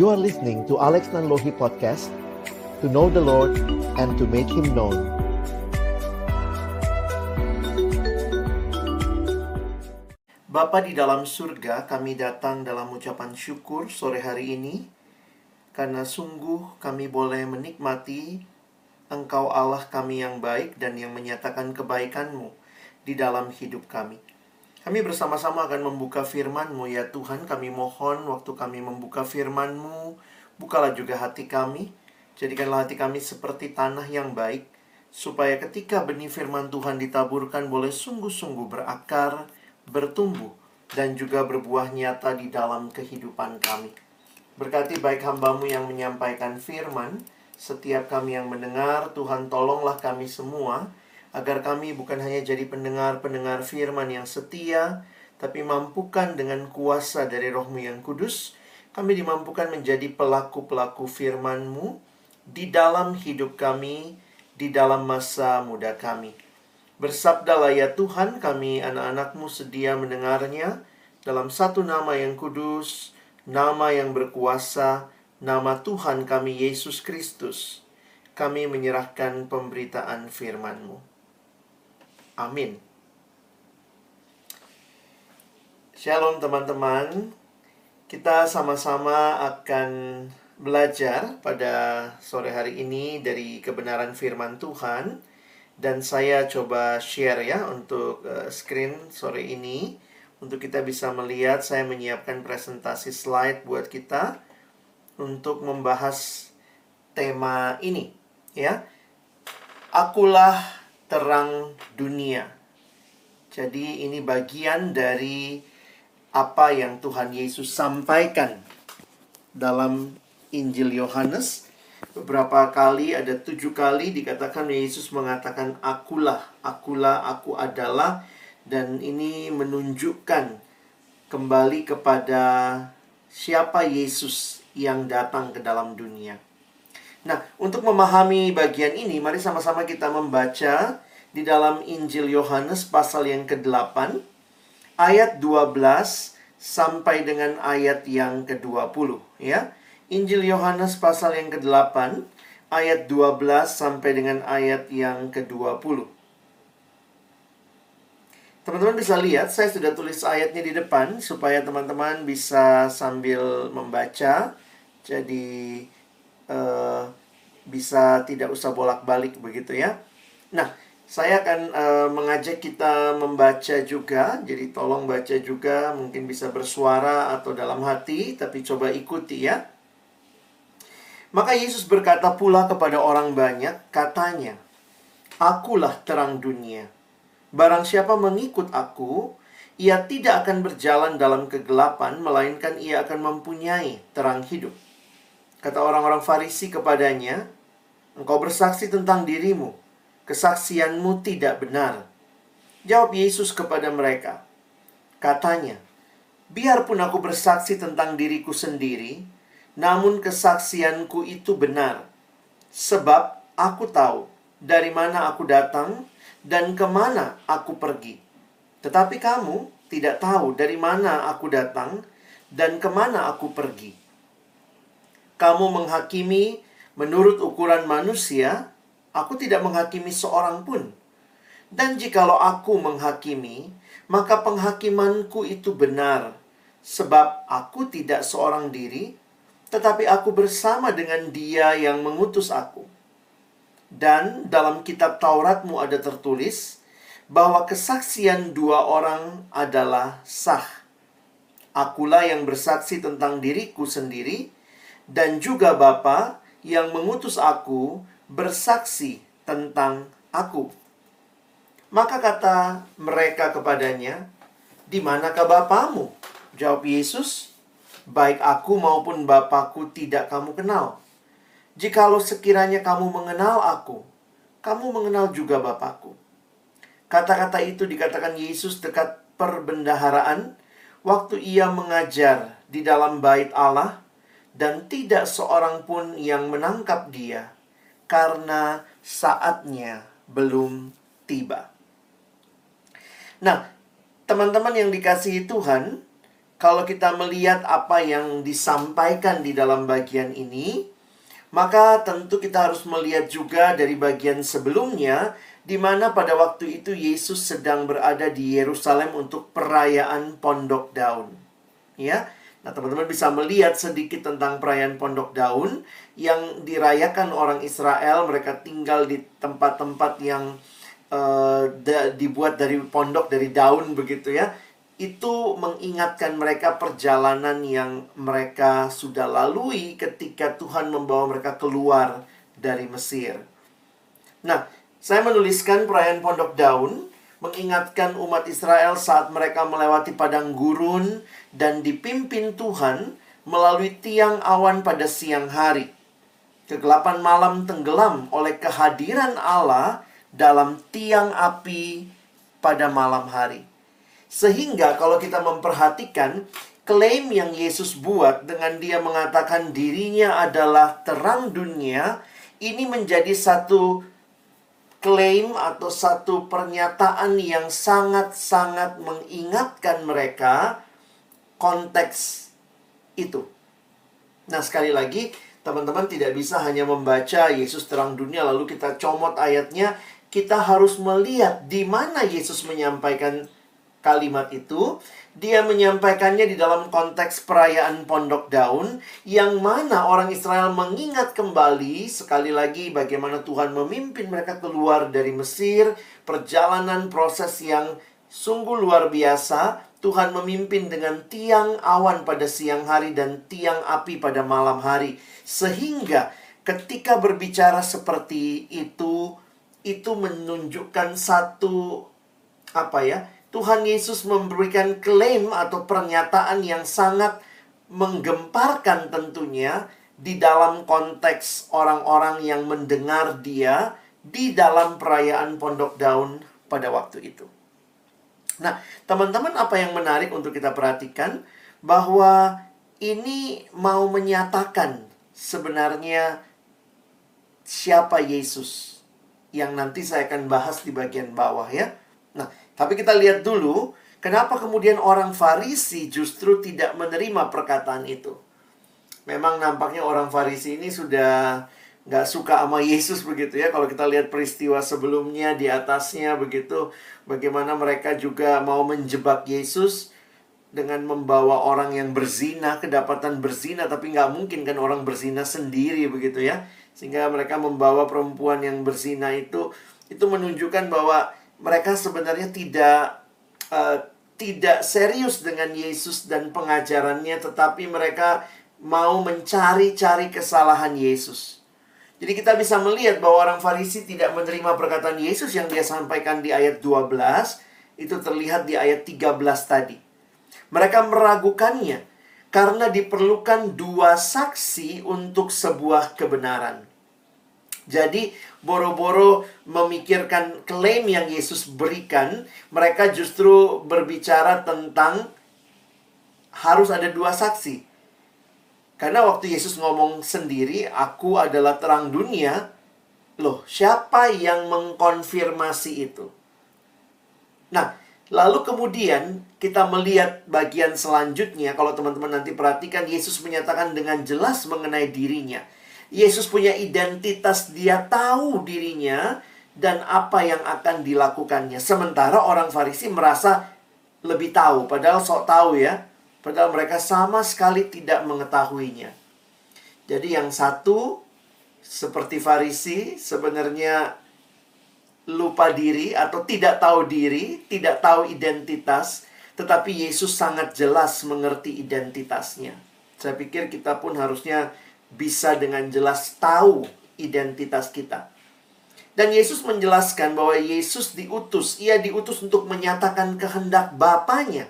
You are listening to Alex Nanlohi Podcast, to know the Lord and to make Him known. Bapa di dalam surga, kami datang dalam ucapan syukur sore hari ini, karena sungguh kami boleh menikmati Engkau Allah kami yang baik dan yang menyatakan kebaikan-Mu di dalam hidup kami. Kami bersama-sama akan membuka firman-Mu, ya Tuhan. Kami mohon waktu kami membuka firman-Mu, bukalah juga hati kami. Jadikanlah hati kami seperti tanah yang baik, supaya ketika benih firman Tuhan ditaburkan boleh sungguh-sungguh berakar, bertumbuh, dan juga berbuah nyata di dalam kehidupan kami. Berkati baik hamba-Mu yang menyampaikan firman, setiap kami yang mendengar, Tuhan tolonglah kami semua, agar kami bukan hanya jadi pendengar-pendengar firman yang setia, tapi mampukan dengan kuasa dari Roh-Mu yang kudus, kami dimampukan menjadi pelaku-pelaku firman-Mu di dalam hidup kami, di dalam masa muda kami. Bersabdalah ya Tuhan, kami anak-anak-Mu sedia mendengarnya, dalam satu nama yang kudus, nama yang berkuasa, nama Tuhan kami Yesus Kristus. Kami menyerahkan pemberitaan firman-Mu. Amin. Shalom teman-teman. Kita sama-sama akan belajar pada sore hari ini dari kebenaran firman Tuhan. Dan saya coba share ya untuk screen sore ini. Untuk kita bisa melihat, saya menyiapkan presentasi slide buat kita untuk membahas tema ini, ya. Akulah terang dunia. Jadi ini bagian dari apa yang Tuhan Yesus sampaikan dalam Injil Yohanes. Beberapa kali, ada 7 kali dikatakan Yesus mengatakan akulah, aku adalah. Dan ini menunjukkan kembali kepada siapa Yesus yang datang ke dalam dunia. Nah, untuk memahami bagian ini, mari sama-sama kita membaca di dalam Injil Yohanes pasal yang ke-8, ayat 12 sampai dengan ayat yang ke-20, ya. Injil Yohanes pasal yang ke-8, ayat 12 sampai dengan ayat yang ke-20. Teman-teman bisa lihat, saya sudah tulis ayatnya di depan supaya teman-teman bisa sambil membaca. Jadi bisa tidak usah bolak-balik begitu ya. Nah, saya akan mengajak kita membaca juga. Jadi tolong baca juga, mungkin bisa bersuara atau dalam hati, tapi coba ikuti ya. Maka Yesus berkata pula kepada orang banyak, katanya, akulah terang dunia. Barang siapa mengikut aku, ia tidak akan berjalan dalam kegelapan, melainkan ia akan mempunyai terang hidup. Kata orang-orang Farisi kepadanya, engkau bersaksi tentang dirimu, kesaksianmu tidak benar. Jawab Yesus kepada mereka, katanya, biarpun aku bersaksi tentang diriku sendiri, namun kesaksianku itu benar. Sebab aku tahu dari mana aku datang dan kemana aku pergi. Tetapi kamu tidak tahu dari mana aku datang dan kemana aku pergi. Kamu menghakimi menurut ukuran manusia, aku tidak menghakimi seorang pun. Dan jikalau aku menghakimi, maka penghakimanku itu benar. Sebab aku tidak seorang diri, tetapi aku bersama dengan Dia yang mengutus aku. Dan dalam kitab Tauratmu ada tertulis, bahwa kesaksian 2 orang adalah sah. Akulah yang bersaksi tentang diriku sendiri, dan juga Bapa yang mengutus aku bersaksi tentang aku. Maka kata mereka kepadanya, di manakah Bapamu? Jawab Yesus, baik aku maupun Bapakku tidak kamu kenal. Jikalau sekiranya kamu mengenal aku, kamu mengenal juga Bapakku. Kata-kata itu dikatakan Yesus dekat perbendaharaan, waktu ia mengajar di dalam bait Allah, dan tidak seorang pun yang menangkap dia, karena saatnya belum tiba. Nah, teman-teman yang dikasihi Tuhan, kalau kita melihat apa yang disampaikan di dalam bagian ini, maka tentu kita harus melihat juga dari bagian sebelumnya, di mana pada waktu itu Yesus sedang berada di Yerusalem untuk perayaan Pondok Daun. Ya, nah teman-teman bisa melihat sedikit tentang perayaan Pondok Daun yang dirayakan orang Israel. Mereka tinggal di tempat-tempat yang dibuat dari pondok, dari daun begitu ya. Itu mengingatkan mereka perjalanan yang mereka sudah lalui ketika Tuhan membawa mereka keluar dari Mesir. Nah, saya menuliskan perayaan Pondok Daun mengingatkan umat Israel saat mereka melewati padang gurun dan dipimpin Tuhan melalui tiang awan pada siang hari. Kegelapan malam tenggelam oleh kehadiran Allah dalam tiang api pada malam hari. Sehingga kalau kita memperhatikan klaim yang Yesus buat dengan dia mengatakan dirinya adalah terang dunia, ini menjadi satu klaim atau satu pernyataan yang sangat-sangat mengingatkan mereka konteks itu. Nah, sekali lagi, teman-teman tidak bisa hanya membaca Yesus terang dunia lalu kita comot ayatnya. Kita harus melihat di mana Yesus menyampaikan kalimat itu. Dia menyampaikannya di dalam konteks perayaan Pondok Daun, yang mana orang Israel mengingat kembali sekali lagi bagaimana Tuhan memimpin mereka keluar dari Mesir. Perjalanan proses yang sungguh luar biasa. Tuhan memimpin dengan tiang awan pada siang hari dan tiang api pada malam hari. Sehingga ketika berbicara seperti itu menunjukkan satu Tuhan Yesus memberikan klaim atau pernyataan yang sangat menggemparkan tentunya di dalam konteks orang-orang yang mendengar dia di dalam perayaan Pondok Daun pada waktu itu. Nah, teman-teman, apa yang menarik untuk kita perhatikan bahwa ini mau menyatakan sebenarnya siapa Yesus yang nanti saya akan bahas di bagian bawah ya. Nah, tapi kita lihat dulu kenapa kemudian orang Farisi justru tidak menerima perkataan itu. Memang nampaknya orang Farisi ini sudah nggak suka sama Yesus begitu ya. Kalau kita lihat peristiwa sebelumnya di atasnya begitu, bagaimana mereka juga mau menjebak Yesus dengan membawa orang yang berzina, kedapatan berzina, tapi nggak mungkin kan orang berzina sendiri begitu ya. Sehingga mereka membawa perempuan yang berzina itu menunjukkan bahwa mereka sebenarnya tidak serius dengan Yesus dan pengajarannya, tetapi mereka mau mencari-cari kesalahan Yesus. Jadi kita bisa melihat bahwa orang Farisi tidak menerima perkataan Yesus yang dia sampaikan di ayat 12, itu terlihat di ayat 13 tadi. Mereka meragukannya karena diperlukan 2 saksi untuk sebuah kebenaran. Jadi, boro-boro memikirkan klaim yang Yesus berikan, mereka justru berbicara tentang harus ada 2 saksi. Karena waktu Yesus ngomong sendiri, aku adalah terang dunia, loh, siapa yang mengkonfirmasi itu? Nah, lalu kemudian kita melihat bagian selanjutnya. Kalau teman-teman nanti perhatikan, Yesus menyatakan dengan jelas mengenai dirinya. Yesus punya identitas, dia tahu dirinya dan apa yang akan dilakukannya. Sementara orang Farisi merasa lebih tahu, padahal sok tahu ya. Padahal mereka sama sekali tidak mengetahuinya. Jadi yang satu, seperti Farisi, sebenarnya lupa diri atau tidak tahu diri, tidak tahu identitas. Tetapi Yesus sangat jelas mengerti identitasnya. Saya pikir kita pun harusnya bisa dengan jelas tahu identitas kita. Dan Yesus menjelaskan bahwa Yesus diutus. Ia diutus untuk menyatakan kehendak Bapanya.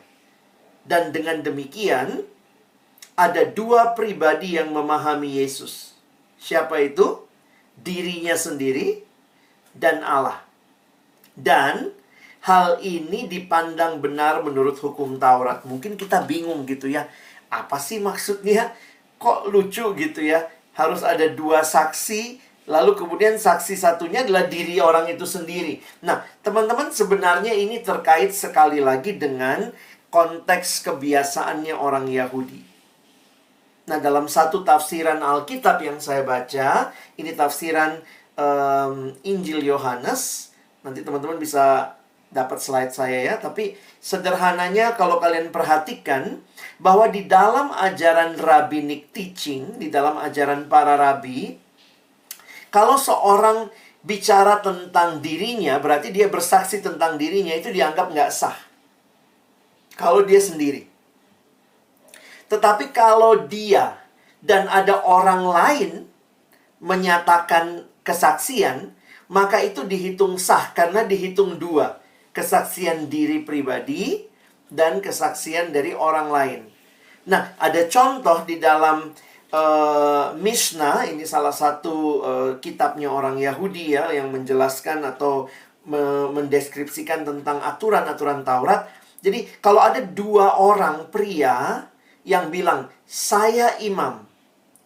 Dan dengan demikian, ada 2 pribadi yang memahami Yesus. Siapa itu? Dirinya sendiri dan Allah. Dan hal ini dipandang benar menurut hukum Taurat. Mungkin kita bingung gitu ya. Apa sih maksudnya? Kok lucu gitu ya? Harus ada 2 saksi, lalu kemudian saksi satunya adalah diri orang itu sendiri. Nah, teman-teman, sebenarnya ini terkait sekali lagi dengan konteks kebiasaannya orang Yahudi. Nah, dalam satu tafsiran Alkitab yang saya baca, ini tafsiran Injil Yohanes. Nanti teman-teman bisa dapat slide saya ya. Tapi sederhananya kalau kalian perhatikan, bahwa di dalam ajaran rabbinic teaching, di dalam ajaran para rabi, kalau seorang bicara tentang dirinya, berarti dia bersaksi tentang dirinya, itu dianggap nggak sah. Kalau dia sendiri. Tetapi kalau dia dan ada orang lain menyatakan kesaksian, maka itu dihitung sah karena dihitung dua. Kesaksian diri pribadi dan kesaksian dari orang lain. Nah, ada contoh di dalam Mishnah, ini salah satu kitabnya orang Yahudi ya, yang menjelaskan atau mendeskripsikan tentang aturan-aturan Taurat. Jadi, kalau ada dua orang pria yang bilang, saya imam.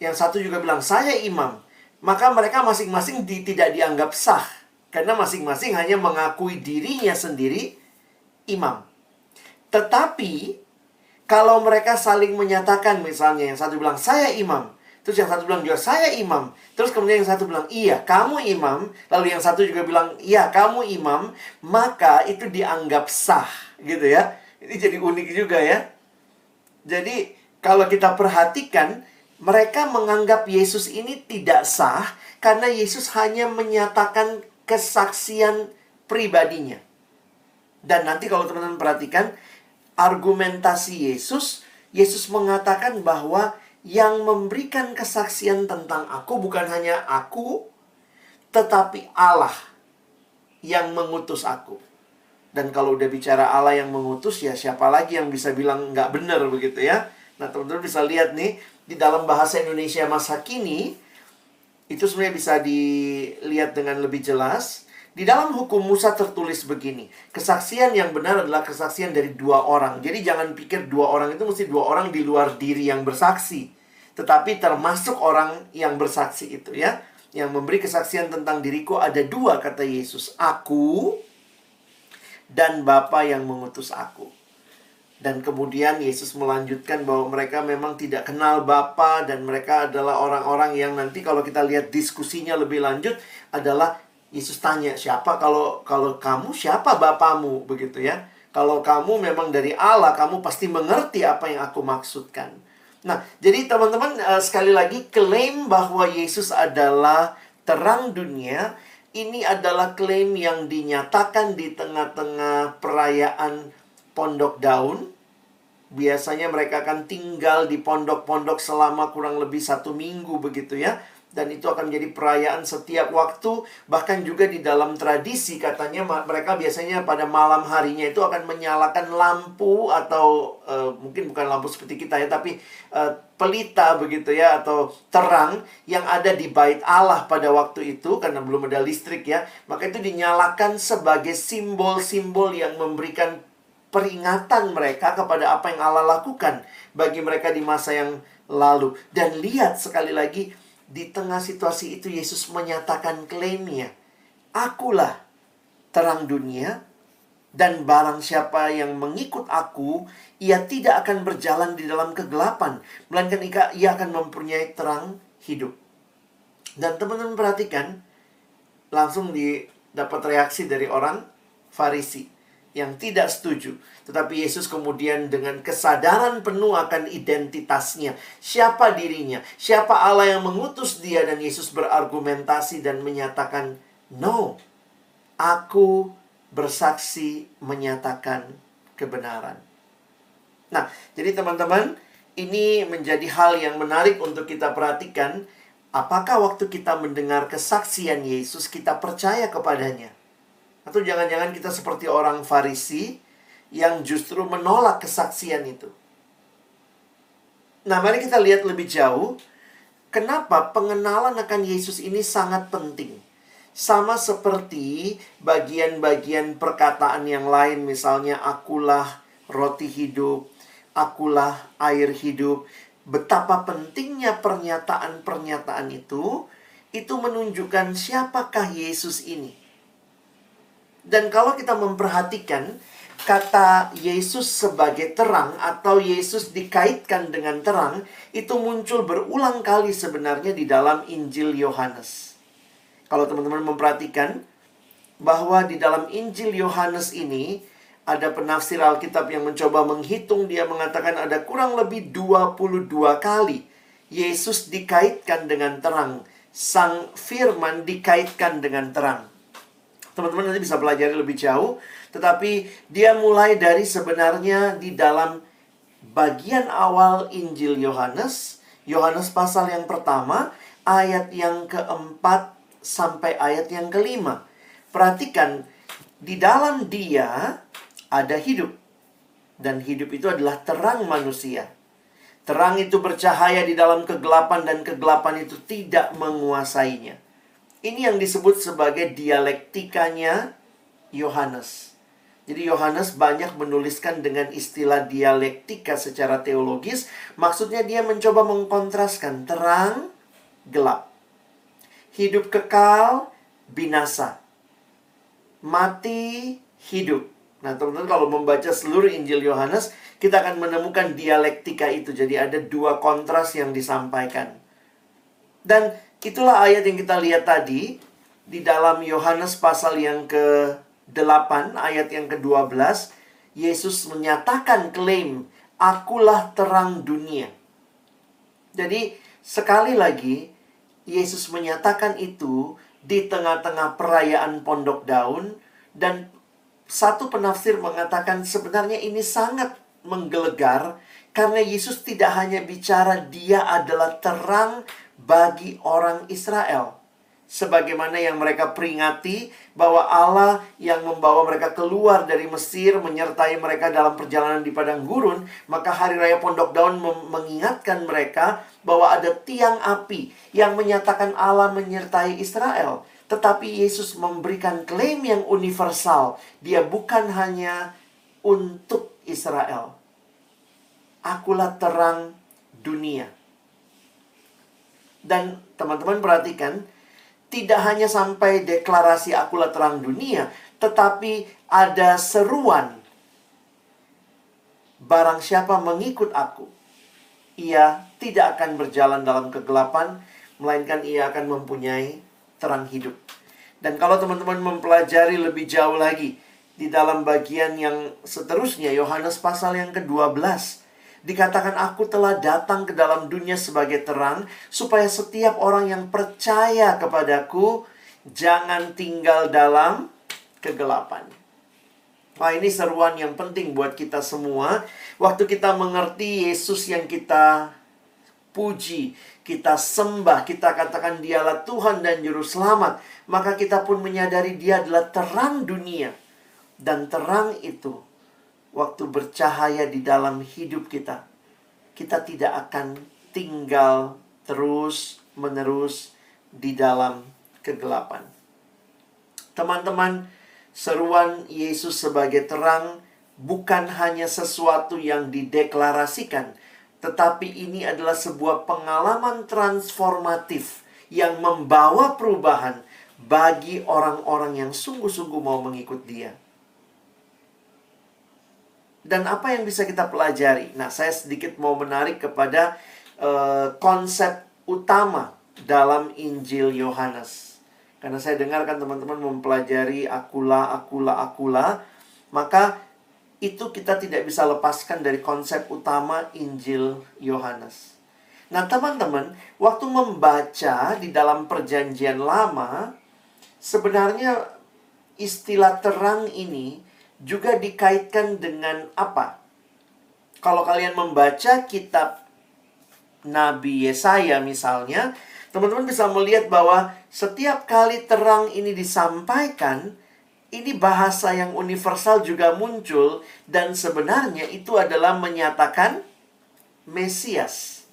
Yang satu juga bilang, saya imam. Maka mereka masing-masing tidak dianggap sah. Karena masing-masing hanya mengakui dirinya sendiri imam. Tetapi, kalau mereka saling menyatakan, misalnya yang satu bilang, saya imam. Terus yang satu bilang juga, saya imam. Terus kemudian yang satu bilang, iya, kamu imam. Lalu yang satu juga bilang, iya, kamu imam. Maka itu dianggap sah. Gitu ya. Ini jadi unik juga ya. Jadi, kalau kita perhatikan, mereka menganggap Yesus ini tidak sah karena Yesus hanya menyatakan kesaksian pribadinya. Dan nanti kalau teman-teman perhatikan, argumentasi Yesus mengatakan bahwa yang memberikan kesaksian tentang aku bukan hanya aku, tetapi Allah yang mengutus aku. Dan kalau udah bicara Allah yang mengutus, ya siapa lagi yang bisa bilang nggak benar begitu ya. Nah, teman-teman bisa lihat nih, di dalam bahasa Indonesia masa kini, itu sebenarnya bisa dilihat dengan lebih jelas. Di dalam hukum Musa tertulis begini, kesaksian yang benar adalah kesaksian dari dua orang. Jadi jangan pikir dua orang itu mesti dua orang di luar diri yang bersaksi. Tetapi termasuk orang yang bersaksi itu ya. Yang memberi kesaksian tentang diriku ada dua, kata Yesus. Aku dan Bapa yang mengutus aku. Dan kemudian Yesus melanjutkan bahwa mereka memang tidak kenal Bapa, dan mereka adalah orang-orang yang nanti kalau kita lihat diskusinya lebih lanjut adalah Yesus tanya, siapa kalau kamu, siapa Bapamu, begitu ya. Kalau kamu memang dari Allah, kamu pasti mengerti apa yang aku maksudkan. Nah, jadi teman-teman, sekali lagi klaim bahwa Yesus adalah terang dunia. Ini adalah klaim yang dinyatakan di tengah-tengah perayaan Pondok Daun. Biasanya mereka akan tinggal di pondok-pondok selama kurang lebih 1 minggu begitu ya. Dan itu akan menjadi perayaan setiap waktu. Bahkan juga di dalam tradisi katanya mereka biasanya pada malam harinya itu akan menyalakan lampu atau mungkin bukan lampu seperti kita ya, tapi pelita begitu ya, atau terang yang ada di bait Allah pada waktu itu karena belum ada listrik ya. Maka itu dinyalakan sebagai simbol-simbol yang memberikan peringatan mereka kepada apa yang Allah lakukan bagi mereka di masa yang lalu. Dan lihat sekali lagi, di tengah situasi itu Yesus menyatakan klaimnya, akulah terang dunia, dan barang siapa yang mengikut aku, ia tidak akan berjalan di dalam kegelapan, melainkan ia akan mempunyai terang hidup. Dan teman-teman perhatikan, langsung dapat reaksi dari orang Farisi yang tidak setuju. Tetapi Yesus kemudian dengan kesadaran penuh akan identitasnya, siapa dirinya, siapa Allah yang mengutus dia, dan Yesus berargumentasi dan menyatakan, no, aku bersaksi menyatakan kebenaran. Nah, jadi teman-teman, ini menjadi hal yang menarik untuk kita perhatikan. Apakah waktu kita mendengar kesaksian Yesus, kita percaya kepadanya? Atau jangan-jangan kita seperti orang Farisi yang justru menolak kesaksian itu. Nah, mari kita lihat lebih jauh. Kenapa pengenalan akan Yesus ini sangat penting. Sama seperti bagian-bagian perkataan yang lain. Misalnya, akulah roti hidup, akulah air hidup. Betapa pentingnya pernyataan-pernyataan itu menunjukkan siapakah Yesus ini. Dan kalau kita memperhatikan, kata Yesus sebagai terang atau Yesus dikaitkan dengan terang itu muncul berulang kali sebenarnya di dalam Injil Yohanes. Kalau teman-teman memperhatikan bahwa di dalam Injil Yohanes ini ada penafsir Alkitab yang mencoba menghitung, dia mengatakan ada kurang lebih 22 kali Yesus dikaitkan dengan terang. Sang Firman dikaitkan dengan terang. Teman-teman nanti bisa pelajari lebih jauh. Tetapi dia mulai dari sebenarnya di dalam bagian awal Injil Yohanes. Yohanes pasal yang pertama, ayat yang keempat sampai ayat yang kelima. Perhatikan, di dalam dia ada hidup. Dan hidup itu adalah terang manusia. Terang itu bercahaya di dalam kegelapan dan kegelapan itu tidak menguasainya. Ini yang disebut sebagai dialektikanya Yohanes. Jadi Yohanes banyak menuliskan dengan istilah dialektika secara teologis. Maksudnya dia mencoba mengkontraskan terang, gelap. Hidup kekal, binasa. Mati, hidup. Nah teman-teman kalau membaca seluruh Injil Yohanes, kita akan menemukan dialektika itu. Jadi ada dua kontras yang disampaikan. Dan itulah ayat yang kita lihat tadi di dalam Yohanes pasal yang ke-8 ayat yang ke-12. Yesus menyatakan klaim, akulah terang dunia. Jadi sekali lagi Yesus menyatakan itu di tengah-tengah perayaan Pondok Daun. Dan satu penafsir mengatakan sebenarnya ini sangat menggelegar karena Yesus tidak hanya bicara dia adalah terang bagi orang Israel. Sebagaimana yang mereka peringati bahwa Allah yang membawa mereka keluar dari Mesir menyertai mereka dalam perjalanan di padang gurun, maka hari raya Pondok Daun mengingatkan mereka bahwa ada tiang api yang menyatakan Allah menyertai Israel. Tetapi Yesus memberikan klaim yang universal. Dia bukan hanya untuk Israel. Akulah terang dunia. Dan teman-teman perhatikan, tidak hanya sampai deklarasi akulah terang dunia, tetapi ada seruan. Barang siapa mengikut aku, ia tidak akan berjalan dalam kegelapan, melainkan ia akan mempunyai terang hidup. Dan kalau teman-teman mempelajari lebih jauh lagi di dalam bagian yang seterusnya, Yohanes pasal yang ke-12, dikatakan aku telah datang ke dalam dunia sebagai terang, supaya setiap orang yang percaya kepadaku jangan tinggal dalam kegelapan. Wah, ini seruan yang penting buat kita semua. Waktu kita mengerti Yesus yang kita puji, kita sembah, kita katakan dialah Tuhan dan Juru Selamat, maka kita pun menyadari dia adalah terang dunia. Dan terang itu, waktu bercahaya di dalam hidup kita, kita tidak akan tinggal terus-menerus di dalam kegelapan. Teman-teman, seruan Yesus sebagai terang bukan hanya sesuatu yang dideklarasikan, tetapi ini adalah sebuah pengalaman transformatif yang membawa perubahan bagi orang-orang yang sungguh-sungguh mau mengikut dia. Dan apa yang bisa kita pelajari? Nah, saya sedikit mau menarik kepada konsep utama dalam Injil Yohanes. Karena saya dengarkan teman-teman mempelajari akula. Maka itu kita tidak bisa lepaskan dari konsep utama Injil Yohanes. Nah, teman-teman, waktu membaca di dalam Perjanjian Lama, sebenarnya istilah terang ini juga dikaitkan dengan apa? Kalau kalian membaca kitab Nabi Yesaya misalnya, teman-teman bisa melihat bahwa setiap kali terang ini disampaikan, ini bahasa yang universal juga muncul. Dan sebenarnya itu adalah menyatakan Mesias.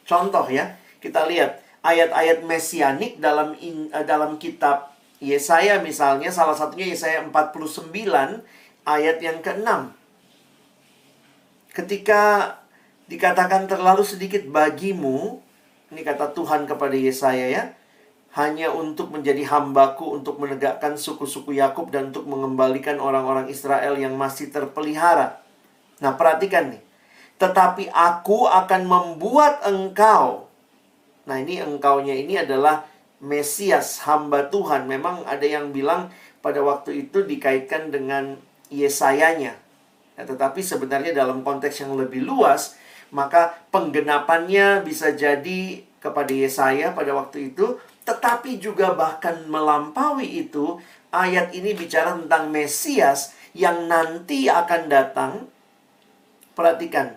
Contoh ya, kita lihat ayat-ayat mesianik dalam kitab Yesaya misalnya. Salah satunya Yesaya 49 ayat yang ke-6. Ketika dikatakan terlalu sedikit bagimu, ini kata Tuhan kepada Yesaya ya, hanya untuk menjadi hambaku, untuk menegakkan suku-suku Yakub dan untuk mengembalikan orang-orang Israel yang masih terpelihara. Nah, perhatikan nih. Tetapi aku akan membuat engkau. Nah, ini engkaunya ini adalah Mesias, hamba Tuhan. Memang ada yang bilang pada waktu itu dikaitkan dengan Yesayanya. Nah, tetapi sebenarnya dalam konteks yang lebih luas, maka penggenapannya bisa jadi kepada Yesaya pada waktu itu. Tetapi juga bahkan melampaui itu, ayat ini bicara tentang Mesias yang nanti akan datang. Perhatikan.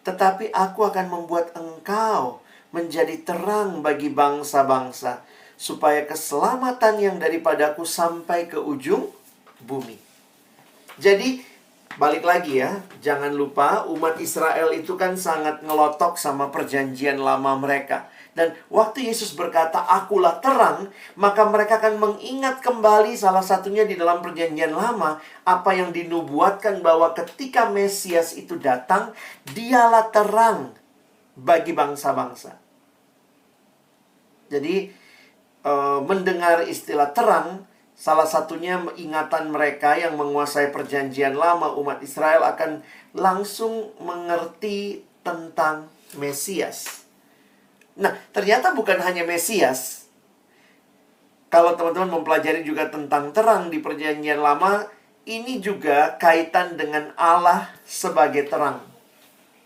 Tetapi aku akan membuat engkau menjadi terang bagi bangsa-bangsa, supaya keselamatan yang daripadaku sampai ke ujung bumi. Jadi, balik lagi ya, jangan lupa umat Israel itu kan sangat ngelotok sama perjanjian lama mereka. Dan waktu Yesus berkata, akulah terang, maka mereka akan mengingat kembali salah satunya di dalam perjanjian lama, apa yang dinubuatkan bahwa ketika Mesias itu datang, dialah terang bagi bangsa-bangsa. Jadi, mendengar istilah terang, salah satunya ingatan mereka yang menguasai perjanjian lama umat Israel akan langsung mengerti tentang Mesias. Nah, ternyata bukan hanya Mesias. Kalau teman-teman mempelajari juga tentang terang di perjanjian lama, ini juga kaitan dengan Allah sebagai terang.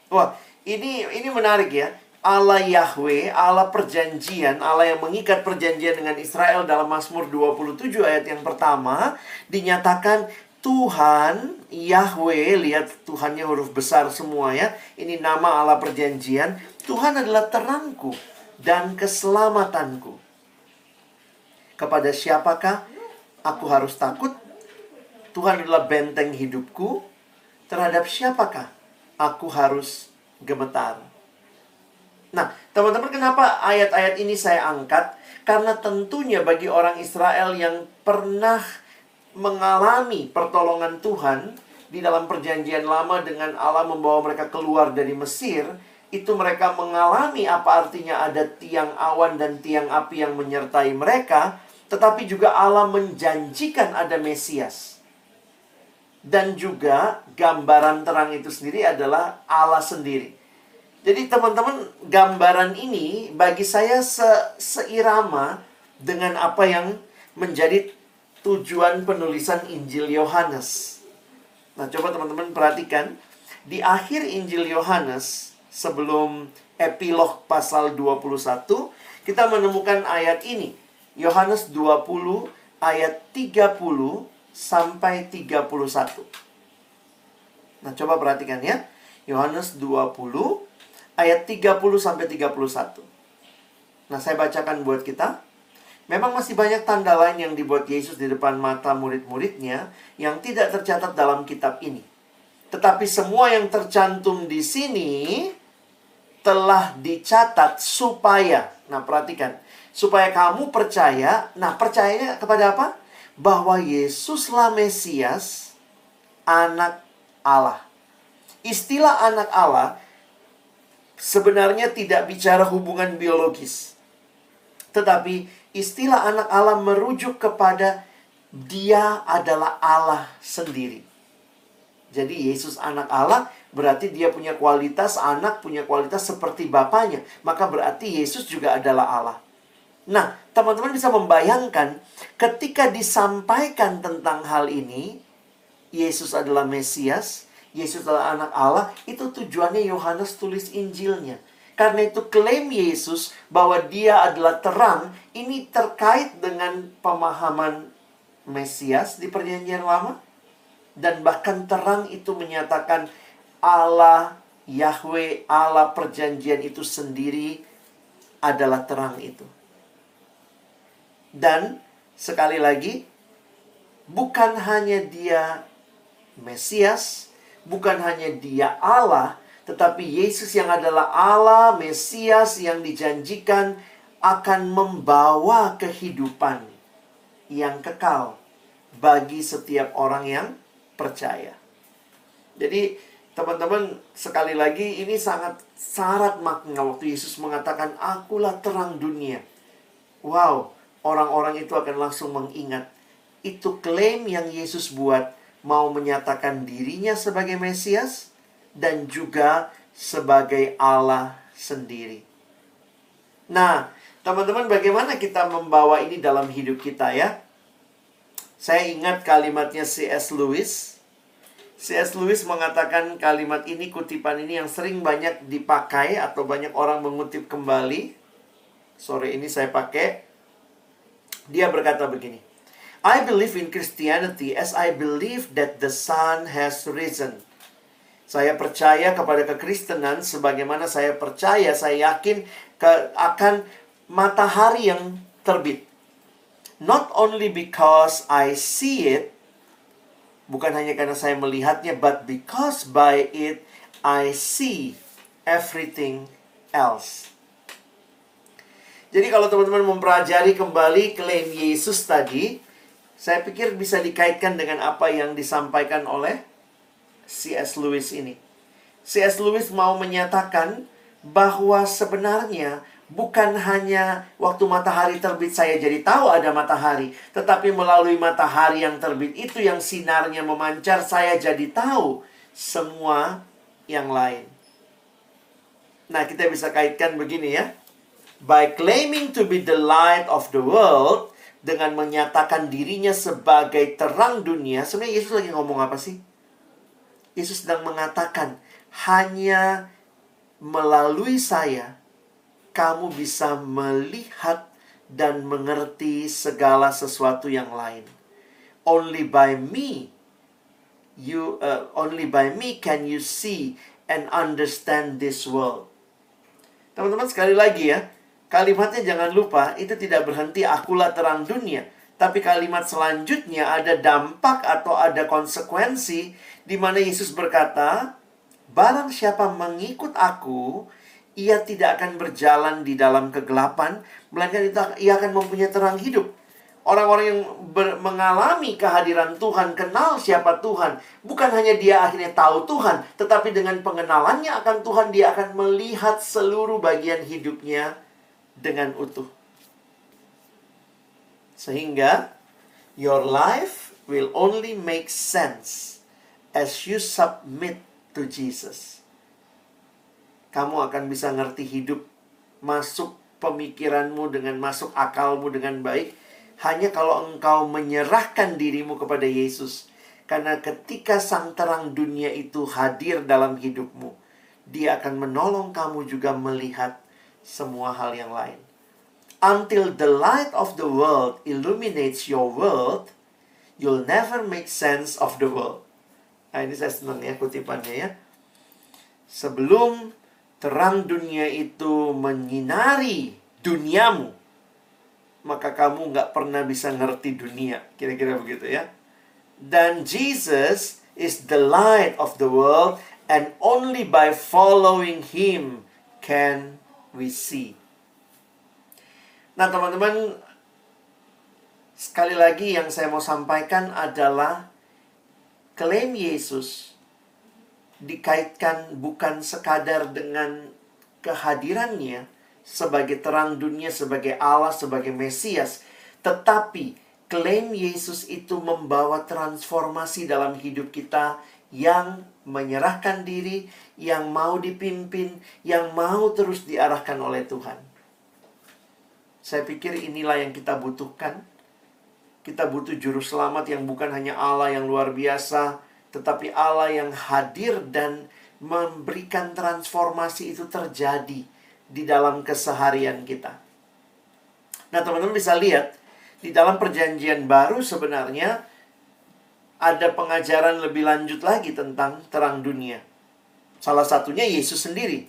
Wah, ini menarik ya. Allah Yahweh, Allah perjanjian, Allah yang mengikat perjanjian dengan Israel dalam Mazmur 27 ayat yang pertama, dinyatakan Tuhan, Yahweh, lihat Tuhannya huruf besar semua ya. Ini nama Allah perjanjian. Tuhan adalah terangku dan keselamatanku. Kepada siapakah aku harus takut? Tuhan adalah benteng hidupku. Terhadap siapakah aku harus gemetar? Nah, teman-teman, kenapa ayat-ayat ini saya angkat? Karena tentunya bagi orang Israel yang pernah mengalami pertolongan Tuhan di dalam perjanjian lama dengan Allah membawa mereka keluar dari Mesir, itu mereka mengalami apa artinya ada tiang awan dan tiang api yang menyertai mereka, tetapi juga Allah menjanjikan ada Mesias. Dan juga gambaran terang itu sendiri adalah Allah sendiri. Jadi teman-teman, gambaran ini bagi saya seirama dengan apa yang menjadi tujuan penulisan Injil Yohanes. Nah, coba teman-teman perhatikan. Di akhir Injil Yohanes, sebelum epilog pasal 21, kita menemukan ayat ini. Yohanes 20 ayat 30 sampai 31. Nah, coba perhatikan ya. Yohanes 20 ayat 30 sampai 31. Nah, saya bacakan buat kita. Memang masih banyak tanda lain yang dibuat Yesus di depan mata murid-muridnya yang tidak tercatat dalam kitab ini. Tetapi semua yang tercantum di sini telah dicatat supaya, nah perhatikan, supaya kamu percaya. Nah, percayanya kepada apa? Bahwa Yesuslah Mesias, anak Allah. Istilah anak Allah sebenarnya tidak bicara hubungan biologis. Tetapi istilah anak Allah merujuk kepada Dia adalah Allah sendiri. Jadi Yesus anak Allah berarti Dia punya kualitas, anak punya kualitas seperti Bapaknya. Maka berarti Yesus juga adalah Allah. Nah, teman-teman bisa membayangkan ketika disampaikan tentang hal ini, Yesus adalah Mesias, Yesus adalah anak Allah, itu tujuannya Yohanes tulis Injilnya. Karena itu klaim Yesus bahwa Dia adalah terang, ini terkait dengan pemahaman Mesias di perjanjian lama. Dan bahkan terang itu menyatakan Allah, Yahweh, Allah perjanjian itu sendiri adalah terang itu. Dan sekali lagi, bukan hanya Dia Mesias, bukan hanya Dia Allah, tetapi Yesus yang adalah Allah, Mesias yang dijanjikan akan membawa kehidupan yang kekal bagi setiap orang yang percaya. Jadi teman-teman, sekali lagi ini sangat syarat makna waktu Yesus mengatakan akulah terang dunia. wow, orang-orang itu akan langsung mengingat. Itu klaim yang Yesus buat, mau menyatakan dirinya sebagai Mesias dan juga sebagai Allah sendiri. Nah, teman-teman, bagaimana kita membawa ini dalam hidup kita ya? Saya ingat kalimatnya C.S. Lewis. C.S. Lewis mengatakan kalimat ini, kutipan ini yang sering banyak dipakai atau banyak orang mengutip kembali. Sore ini saya pakai. Dia berkata begini, I believe in Christianity as I believe that the sun has risen. Saya percaya kepada kekristenan sebagaimana saya percaya, saya yakin akan matahari yang terbit. Not only because I see it, bukan hanya karena saya melihatnya, but because by it I see everything else. Jadi kalau teman-teman mempelajari kembali klaim Yesus tadi, saya pikir bisa dikaitkan dengan apa yang disampaikan oleh C.S. Lewis ini. C.S. Lewis mau menyatakan bahwa sebenarnya bukan hanya waktu matahari terbit saya jadi tahu ada matahari, tetapi melalui matahari yang terbit itu yang sinarnya memancar, saya jadi tahu semua yang lain. Nah, kita bisa kaitkan begini ya. By claiming to be the light of the world, dengan menyatakan dirinya sebagai terang dunia, sebenarnya Yesus lagi ngomong apa sih? Yesus sedang mengatakan, hanya melalui saya, kamu bisa melihat dan mengerti segala sesuatu yang lain. Only by me can you see and understand this world. Teman-teman, sekali lagi ya, kalimatnya jangan lupa, itu tidak berhenti akulah terang dunia. Tapi kalimat selanjutnya ada dampak atau ada konsekuensi di mana Yesus berkata, barang siapa mengikut aku, ia tidak akan berjalan di dalam kegelapan, melainkan ia akan mempunyai terang hidup. Orang-orang yang mengalami kehadiran Tuhan, kenal siapa Tuhan, bukan hanya dia akhirnya tahu Tuhan, tetapi dengan pengenalannya akan Tuhan, dia akan melihat seluruh bagian hidupnya dengan utuh. Sehingga your life will only make sense as you submit to Jesus. Kamu akan bisa ngerti hidup, masuk pemikiranmu dengan masuk akalmu dengan baik, hanya kalau engkau menyerahkan dirimu kepada Yesus. Karena ketika sang terang dunia itu hadir dalam hidupmu, dia akan menolong kamu juga melihat semua hal yang lain. Until the light of the world illuminates your world, you'll never make sense of the world. Nah, ini saya senang ya kutipannya ya. Sebelum terang dunia itu menyinari duniamu, maka kamu nggak pernah bisa ngerti dunia. Kira-kira begitu ya. Dan Jesus is the light of the world, and only by following Him can we see. Nah, teman-teman, sekali lagi yang saya mau sampaikan adalah klaim Yesus dikaitkan bukan sekadar dengan kehadirannya sebagai terang dunia, sebagai Allah, sebagai Mesias, tetapi klaim Yesus itu membawa transformasi dalam hidup kita yang menyerahkan diri, yang mau dipimpin, yang mau terus diarahkan oleh Tuhan. Saya pikir inilah yang kita butuhkan. Kita butuh juru selamat yang bukan hanya Allah yang luar biasa, tetapi Allah yang hadir dan memberikan transformasi itu terjadi di dalam keseharian kita. Nah, teman-teman bisa lihat, di dalam perjanjian baru sebenarnya ada pengajaran lebih lanjut lagi tentang terang dunia. Salah satunya Yesus sendiri.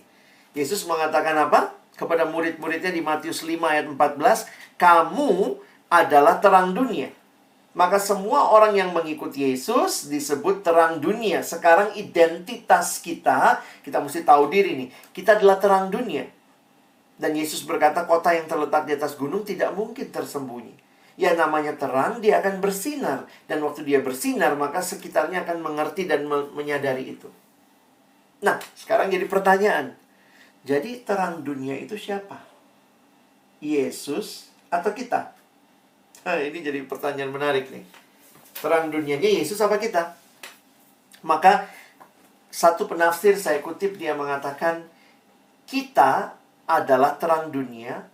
Yesus mengatakan apa? Kepada murid-muridnya di Matius 5 ayat 14, kamu adalah terang dunia. Maka semua orang yang mengikuti Yesus disebut terang dunia. Sekarang identitas kita mesti tahu diri nih. Kita adalah terang dunia. Dan Yesus berkata, kota yang terletak di atas gunung tidak mungkin tersembunyi. Ya, namanya terang, dia akan bersinar. Dan waktu dia bersinar, maka sekitarnya akan mengerti dan menyadari itu. Nah, sekarang jadi pertanyaan. Jadi terang dunia itu siapa? Yesus atau kita? Ini jadi pertanyaan menarik nih. Terang dunianya Yesus apa kita? Maka satu penafsir saya kutip, dia mengatakan kita adalah terang dunia,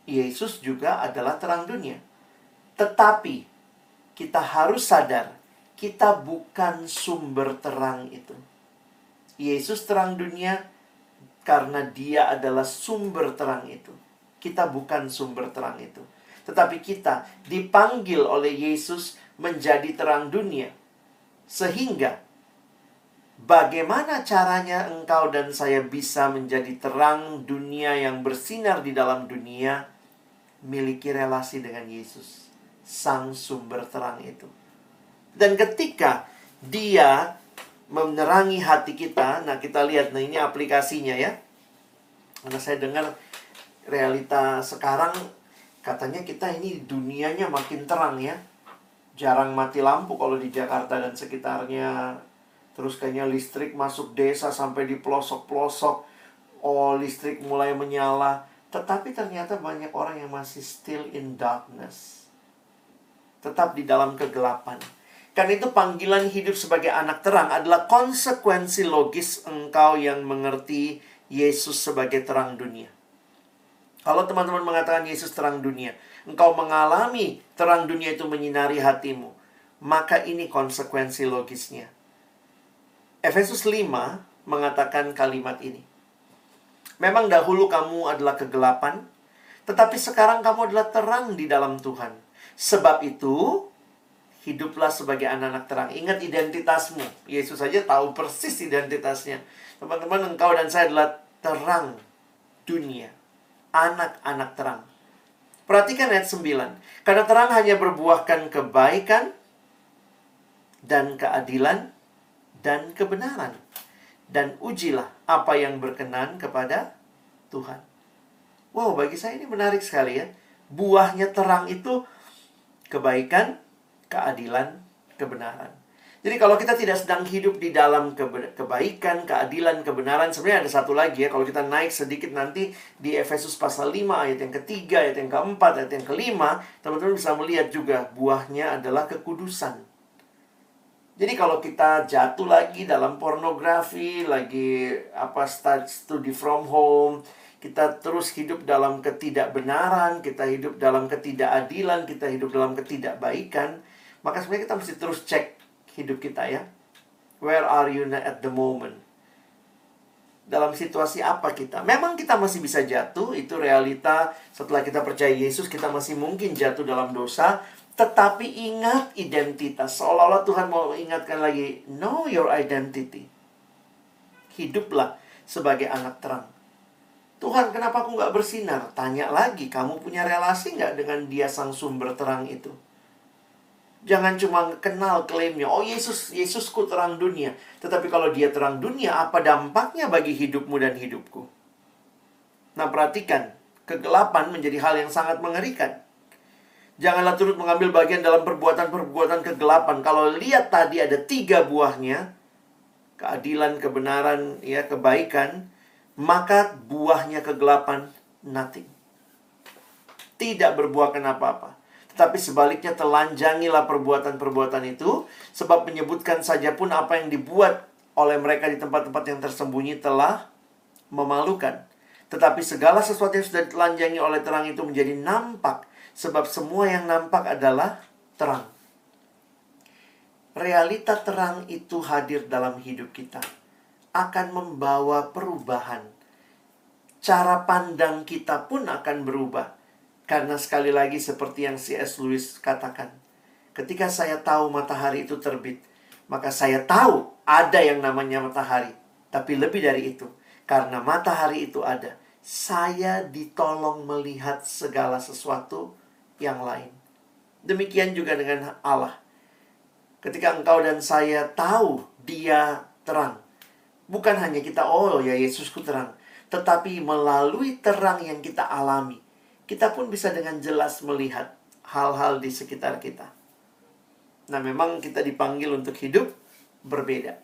Yesus juga adalah terang dunia. Tetapi kita harus sadar, kita bukan sumber terang itu. Yesus terang dunia karena dia adalah sumber terang itu. Kita bukan sumber terang itu. Tetapi kita dipanggil oleh Yesus menjadi terang dunia. Sehingga bagaimana caranya engkau dan saya bisa menjadi terang dunia yang bersinar di dalam dunia? Miliki relasi dengan Yesus, sang sumber terang itu. Dan ketika dia menerangi hati kita, nah kita lihat, nah ini aplikasinya ya. Karena saya dengar realita sekarang, katanya kita ini dunianya makin terang ya. Jarang mati lampu kalau di Jakarta dan sekitarnya. Terus kayaknya listrik masuk desa sampai di pelosok-pelosok. Oh, listrik mulai menyala. Tetapi ternyata banyak orang yang masih still in darkness. Tetap di dalam kegelapan. Karena itu panggilan hidup sebagai anak terang adalah konsekuensi logis engkau yang mengerti Yesus sebagai terang dunia. Kalau teman-teman mengatakan Yesus terang dunia, engkau mengalami terang dunia itu menyinari hatimu, maka ini konsekuensi logisnya. Efesus 5 mengatakan kalimat ini. Memang dahulu kamu adalah kegelapan, tetapi sekarang kamu adalah terang di dalam Tuhan. Sebab itu, hiduplah sebagai anak-anak terang. Ingat identitasmu. Yesus saja tahu persis identitasnya. Teman-teman, engkau dan saya adalah terang dunia. Anak-anak terang. Perhatikan ayat 9. Karena terang hanya berbuahkan kebaikan dan keadilan dan kebenaran. Dan ujilah apa yang berkenan kepada Tuhan. Wow, bagi saya ini menarik sekali ya. Buahnya terang itu kebaikan, keadilan, kebenaran. Jadi kalau kita tidak sedang hidup di dalam kebaikan, keadilan, kebenaran, sebenarnya ada satu lagi ya. Kalau kita naik sedikit nanti di Efesus pasal 5, ayat yang ketiga, ayat yang keempat, ayat yang kelima, teman-teman bisa melihat juga buahnya adalah kekudusan. Jadi kalau kita jatuh lagi dalam pornografi, lagi start studi from home, kita terus hidup dalam ketidakbenaran, kita hidup dalam ketidakadilan, kita hidup dalam ketidakbaikan, maka sebenarnya kita mesti terus cek hidup kita ya. Where are you at the moment? Dalam situasi apa kita? Memang kita masih bisa jatuh, itu realita. Setelah kita percaya Yesus, kita masih mungkin jatuh dalam dosa. Tetapi ingat identitas. Seolah-olah Tuhan mau ingatkan lagi, know your identity. Hiduplah sebagai anak terang. Tuhan, kenapa aku nggak bersinar? Tanya lagi, kamu punya relasi nggak dengan dia sang sumber terang itu? Jangan cuma kenal klaimnya, oh Yesusku terang dunia. Tetapi kalau dia terang dunia, apa dampaknya bagi hidupmu dan hidupku? Nah, perhatikan, kegelapan menjadi hal yang sangat mengerikan. Janganlah turut mengambil bagian dalam perbuatan-perbuatan kegelapan. Kalau lihat tadi ada 3 buahnya, keadilan, kebenaran, ya, kebaikan, maka buahnya kegelapan, nothing. Tidak berbuahkan apa-apa. Tetapi sebaliknya telanjangilah perbuatan-perbuatan itu, sebab menyebutkan saja pun apa yang dibuat oleh mereka di tempat-tempat yang tersembunyi telah memalukan. Tetapi segala sesuatu yang sudah ditelanjangi oleh terang itu menjadi nampak, sebab semua yang nampak adalah terang. Realita terang itu hadir dalam hidup kita, akan membawa perubahan. Cara pandang kita pun akan berubah. Karena sekali lagi seperti yang C.S. Lewis katakan, ketika saya tahu matahari itu terbit, maka saya tahu ada yang namanya matahari. Tapi lebih dari itu, karena matahari itu ada, saya ditolong melihat segala sesuatu yang lain. Demikian juga dengan Allah. Ketika engkau dan saya tahu dia terang, bukan hanya kita, oh ya Yesusku terang, tetapi melalui terang yang kita alami, kita pun bisa dengan jelas melihat hal-hal di sekitar kita. Nah, memang kita dipanggil untuk hidup berbeda.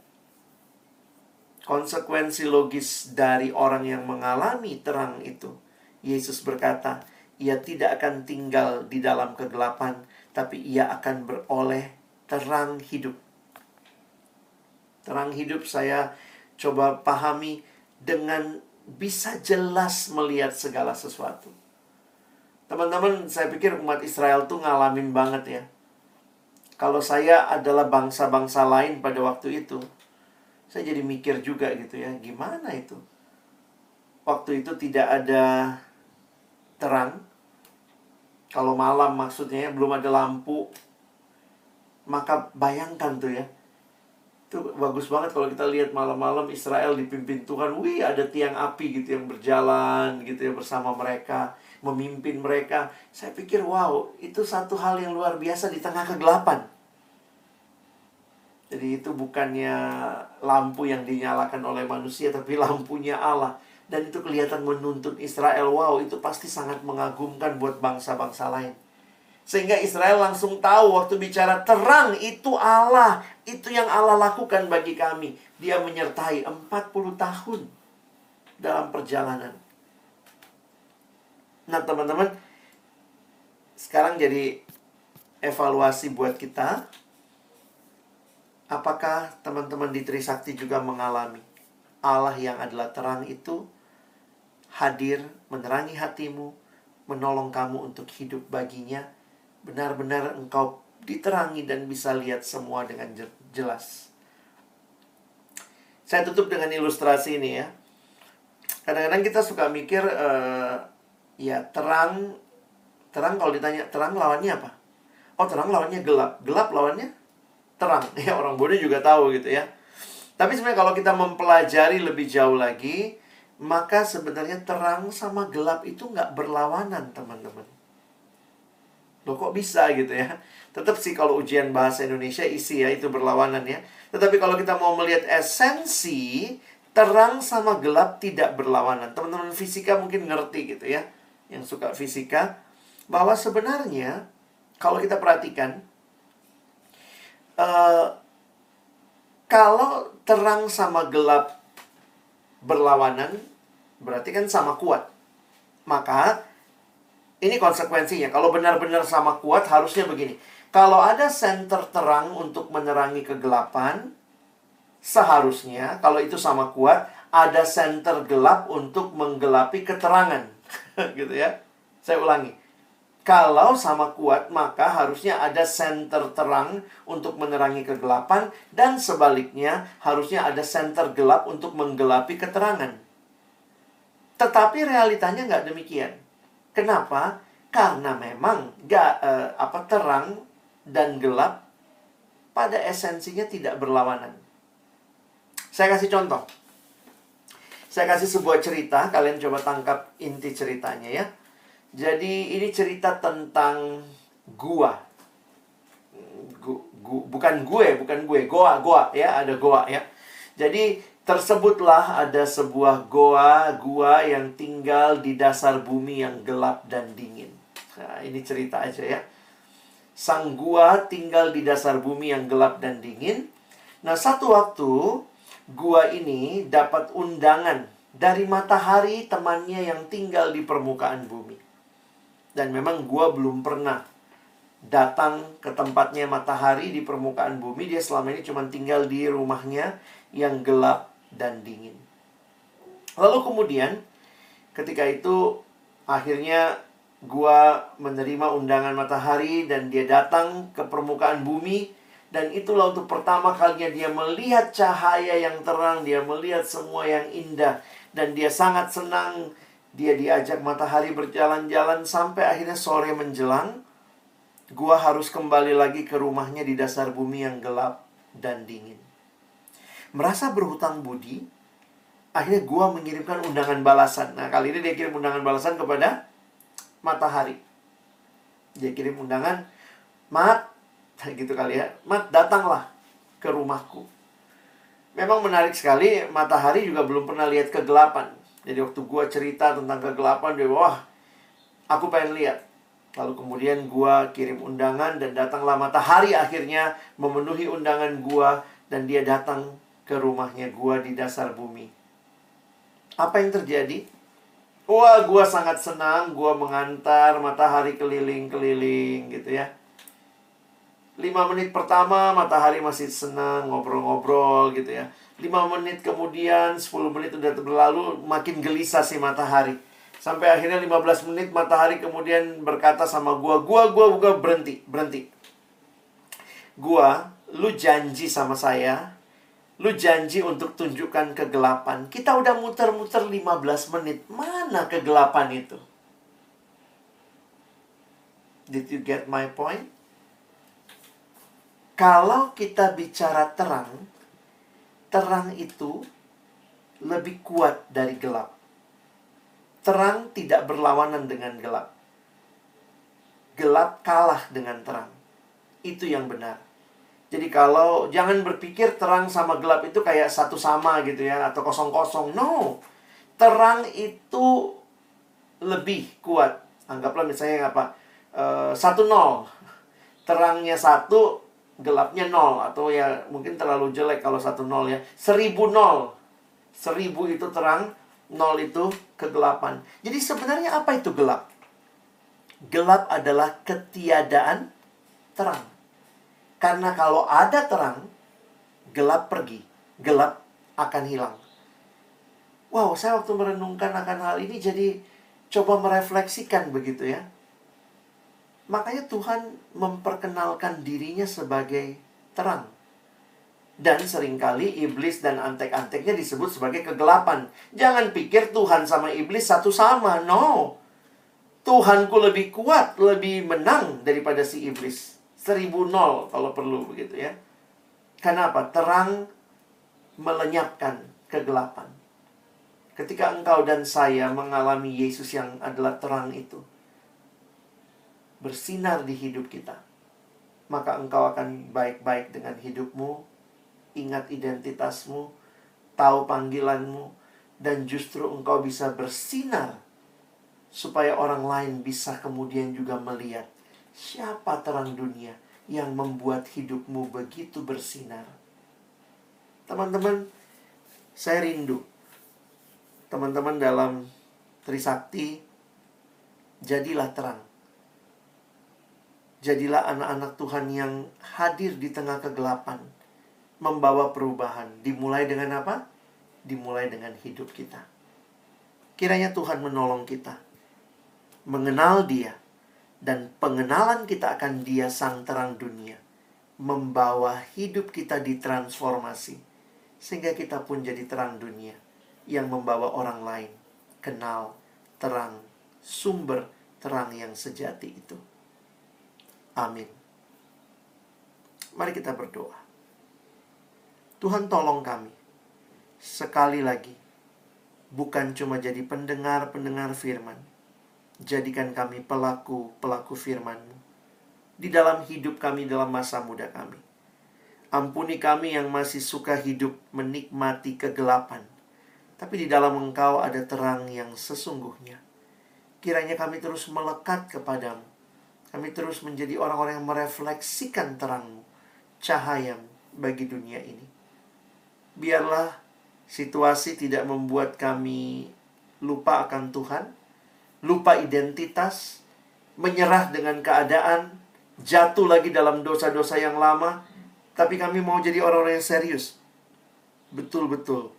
Konsekuensi logis dari orang yang mengalami terang itu, Yesus berkata, ia tidak akan tinggal di dalam kegelapan, tapi ia akan beroleh terang hidup. Terang hidup saya coba pahami dengan bisa jelas melihat segala sesuatu. Teman-teman, saya pikir umat Israel tuh ngalamin banget ya. Kalau saya adalah bangsa-bangsa lain pada waktu itu, saya jadi mikir juga gitu ya, gimana itu? Waktu itu tidak ada terang. Kalau malam maksudnya belum ada lampu. Maka bayangkan tuh ya. Itu bagus banget kalau kita lihat malam-malam Israel dipimpin Tuhan. Wih, ada tiang api gitu yang berjalan gitu ya bersama mereka, memimpin mereka. Saya pikir wow, itu satu hal yang luar biasa di tengah kegelapan. Jadi itu bukannya lampu yang dinyalakan oleh manusia, tapi lampunya Allah. Dan itu kelihatan menuntun Israel. Wow, itu pasti sangat mengagumkan buat bangsa-bangsa lain. Sehingga Israel langsung tahu waktu bicara terang itu Allah. Itu yang Allah lakukan bagi kami. Dia menyertai 40 tahun dalam perjalanan. Nah teman-teman, sekarang jadi evaluasi buat kita. Apakah teman-teman di Trisakti juga mengalami Allah yang adalah terang itu hadir, menerangi hatimu, menolong kamu untuk hidup baginya? Benar-benar engkau diterangi dan bisa lihat semua dengan jelas. Saya tutup dengan ilustrasi ini ya. Kadang-kadang kita suka mikir, ya terang kalau ditanya, terang lawannya apa? Oh, terang lawannya gelap. Gelap lawannya terang. Ya, orang bodoh juga tahu gitu ya. Tapi sebenarnya kalau kita mempelajari lebih jauh lagi, maka sebenarnya terang sama gelap itu nggak berlawanan, teman-teman. Loh kok bisa gitu ya? Tetap sih kalau ujian bahasa Indonesia isi ya, itu berlawanan ya. Tetapi kalau kita mau melihat esensi, terang sama gelap tidak berlawanan. Teman-teman fisika mungkin ngerti gitu ya, yang suka fisika, bahwa sebenarnya kalau kita perhatikan, kalau terang sama gelap berlawanan, berarti kan sama kuat. Maka ini konsekuensinya. Kalau benar-benar sama kuat, harusnya begini. Kalau ada senter terang untuk menerangi kegelapan, seharusnya kalau itu sama kuat, ada senter gelap untuk menggelapi keterangan. Gitu ya. Saya ulangi. Kalau sama kuat, maka harusnya ada senter terang untuk menerangi kegelapan, dan sebaliknya harusnya ada senter gelap untuk menggelapi keterangan. Tetapi realitanya nggak demikian. Kenapa? Karena memang terang dan gelap pada esensinya tidak berlawanan. Saya kasih contoh. Saya kasih sebuah cerita, kalian coba tangkap inti ceritanya ya. Jadi ini cerita tentang gua. Bukan gue, goa ya, ada goa ya. Jadi tersebutlah ada sebuah gua yang tinggal di dasar bumi yang gelap dan dingin. Nah, ini cerita aja ya. Sang gua tinggal di dasar bumi yang gelap dan dingin. Nah, satu waktu gua ini dapat undangan dari matahari temannya yang tinggal di permukaan bumi. Dan memang gua belum pernah datang ke tempatnya matahari di permukaan bumi. Dia selama ini cuma tinggal di rumahnya yang gelap dan dingin. Lalu kemudian ketika itu akhirnya gua menerima undangan matahari dan dia datang ke permukaan bumi, dan itulah untuk pertama kalinya dia melihat cahaya yang terang, dia melihat semua yang indah, dan dia sangat senang. Dia diajak matahari berjalan-jalan sampai akhirnya sore menjelang. Gua harus kembali lagi ke rumahnya di dasar bumi yang gelap dan dingin. Merasa berhutang budi, akhirnya gua mengirimkan undangan balasan. Nah, kali ini dia kirim undangan balasan kepada matahari. Dia kirim undangan, Mat, gitu kali ya, Mat, datanglah ke rumahku. Memang menarik sekali, matahari juga belum pernah lihat kegelapan. Jadi waktu gua cerita tentang kegelapan, dia, wah, aku pengen lihat. Lalu kemudian gua kirim undangan dan datanglah matahari akhirnya memenuhi undangan gua, dan dia datang ke rumahnya gua di dasar bumi. Apa yang terjadi? Wah, gua sangat senang, gua mengantar matahari keliling-keliling gitu ya. 5 menit pertama matahari masih senang, ngobrol-ngobrol gitu ya. 5 menit kemudian, 10 menit udah berlalu, makin gelisah si matahari. Sampai akhirnya 15 menit matahari kemudian berkata sama gua, berhenti. Gua, lu janji sama saya, lu janji untuk tunjukkan kegelapan. Kita udah muter-muter 15 menit. Mana kegelapan itu? Did you get my point? Kalau kita bicara terang, terang itu lebih kuat dari gelap. Terang tidak berlawanan dengan gelap. Gelap kalah dengan terang. Itu yang benar. Jadi jangan berpikir terang sama gelap itu kayak satu sama gitu ya, atau kosong-kosong. No. Terang itu lebih kuat. Anggaplah misalnya 1-0. Terangnya 1, gelapnya 0. Atau ya mungkin terlalu jelek kalau 1-0 ya. 1000-0. 1000 itu terang, 0 itu kegelapan. Jadi sebenarnya apa itu gelap? Gelap adalah ketiadaan terang. Karena kalau ada terang, gelap pergi. Gelap akan hilang. Wow, saya waktu merenungkan akan hal ini jadi coba merefleksikan begitu ya. Makanya Tuhan memperkenalkan dirinya sebagai terang. Dan seringkali iblis dan antek-anteknya disebut sebagai kegelapan. Jangan pikir Tuhan sama iblis satu sama. No. Tuhanku lebih kuat, lebih menang daripada si iblis. 1000-0 kalau perlu begitu ya. Kenapa? Terang melenyapkan kegelapan. Ketika engkau dan saya mengalami Yesus yang adalah terang itu bersinar di hidup kita, maka engkau akan baik-baik dengan hidupmu, ingat identitasmu, tahu panggilanmu, dan justru engkau bisa bersinar supaya orang lain bisa kemudian juga melihat siapa terang dunia yang membuat hidupmu begitu bersinar. Teman-teman, saya rindu teman-teman dalam Trisakti, jadilah terang. Jadilah anak-anak Tuhan yang hadir di tengah kegelapan, membawa perubahan. Dimulai dengan apa? Dimulai dengan hidup kita. Kiranya Tuhan menolong kita mengenal Dia, dan pengenalan kita akan Dia sang terang dunia membawa hidup kita ditransformasi sehingga kita pun jadi terang dunia yang membawa orang lain kenal terang, sumber terang yang sejati itu. Amin. Mari kita berdoa. Tuhan, tolong kami sekali lagi, bukan cuma jadi pendengar-pendengar firman. Jadikan kami pelaku-pelaku firman-Mu di dalam hidup kami, dalam masa muda kami. Ampuni kami yang masih suka hidup menikmati kegelapan, tapi di dalam Engkau ada terang yang sesungguhnya. Kiranya kami terus melekat kepadamu. Kami terus menjadi orang-orang yang merefleksikan terang-Mu, cahaya-Mu bagi dunia ini. Biarlah situasi tidak membuat kami lupa akan Tuhan, lupa identitas, menyerah dengan keadaan, jatuh lagi dalam dosa-dosa yang lama. Tapi kami mau jadi orang-orang yang serius, betul-betul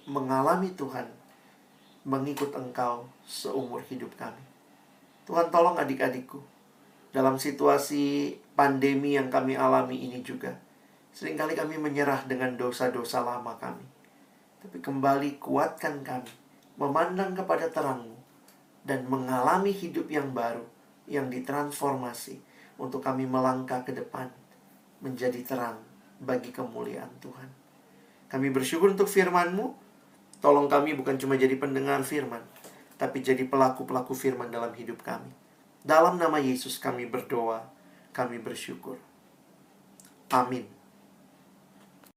mengalami Tuhan, mengikut Engkau seumur hidup kami. Tuhan, tolong adik-adikku dalam situasi pandemi yang kami alami ini juga. Seringkali kami menyerah dengan dosa-dosa lama kami. Tapi kembali kuatkan kami memandang kepada terang-Mu dan mengalami hidup yang baru, yang ditransformasi untuk kami melangkah ke depan menjadi terang bagi kemuliaan Tuhan. Kami bersyukur untuk firman-Mu. Tolong kami bukan cuma jadi pendengar firman, tapi jadi pelaku-pelaku firman dalam hidup kami. Dalam nama Yesus kami berdoa, kami bersyukur. Amin.